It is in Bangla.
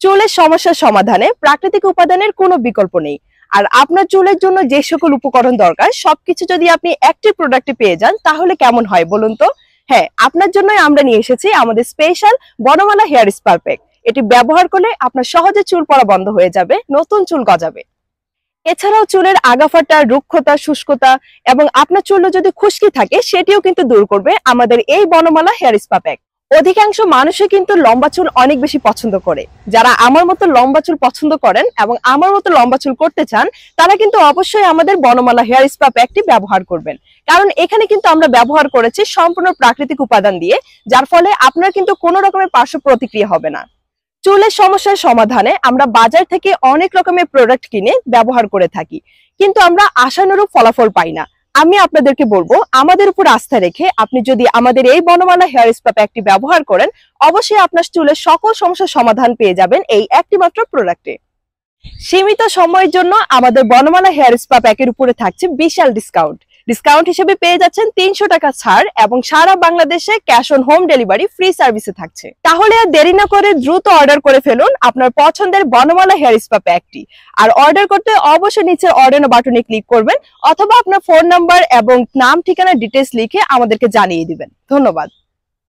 চুলের সমস্যার সমাধানে প্রাকৃতিক উপাদানের কোনো বিকল্প নেই। আর আপনার চুলের জন্য যে সকল উপকরণ দরকার সবকিছু যদি আপনি একটি প্রোডাক্টে পেয়ে যান তাহলে কেমন হয় বলুন তো। হ্যাঁ, আপনার জন্যই আমরা নিয়ে এসেছি আমাদের special Banamala hair spa pack. এটি ব্যবহার করলে আপনার সহজে চুল পড়া বন্ধ হয়ে যাবে, নতুন চুল গজাবে। এছাড়াও চুলের আগাফাটা, রুক্ষতা, শুষ্কতা এবং আপনার চুলে যদি খুশকি থাকে সেটিও কিন্তু দূর করবে আমাদের এই বনমালা হেয়ার স্পা প্যাক। অধিকাংশ মানুষই কিন্তু লম্বা চুল অনেক বেশি পছন্দ করে। যারা আমার মতো লম্বা চুল পছন্দ করেন এবং আমার মতো লম্বা চুল করতে চান তারা কিন্তু অবশ্যই আমাদের বনমালা হেয়ার স্পা প্যাকটি ব্যবহার করবেন। কারণ এখানে কিন্তু আমরা ব্যবহার করেছি সম্পূর্ণ প্রাকৃতিক উপাদান দিয়ে, যার ফলে আপনার কিন্তু কোনো রকমের পার্শ্ব প্রতিক্রিয়া হবে না। চুলের সমস্যার সমাধানে আমরা বাজার থেকে অনেক রকমের প্রোডাক্ট কিনে ব্যবহার করে থাকি, কিন্তু আমরা আশানুরূপ ফলাফল পাই না। আমি আপনাদেরকে বলবো আমাদের উপর আস্থা রেখে আপনি যদি আমাদের এই বনমালা হেয়ার স্পা প্যাকটি ব্যবহার করেন অবশ্যই আপনার চুলের সকল সমস্যার সমাধান পেয়ে যাবেন এই একটি মাত্র প্রোডাক্টে। সীমিত সময়ের জন্য আমাদের বনমালা হেয়ার স্পা প্যাকের উপরে থাকছে বিশাল ডিসকাউন্ট হিসেবে পেয়ে যাচ্ছেন 300 টাকা ছাড় এবং সারা বাংলাদেশে cash on home delivery free সার্ভিসে থাকছে। তাহলে আর দেরি না করে দ্রুত অর্ডার করে ফেলুন আপনার পছন্দের বনমালা হেয়ার স্পা প্যাকটি। আর অর্ডার করতে অবশ্যই নিচের অর্ডার বাটনে ক্লিক করবেন অথবা আপনার ফোন নাম্বার এবং নাম ঠিকানা ডিটেইলস লিখে আমাদেরকে জানিয়ে দিবেন। ধন্যবাদ।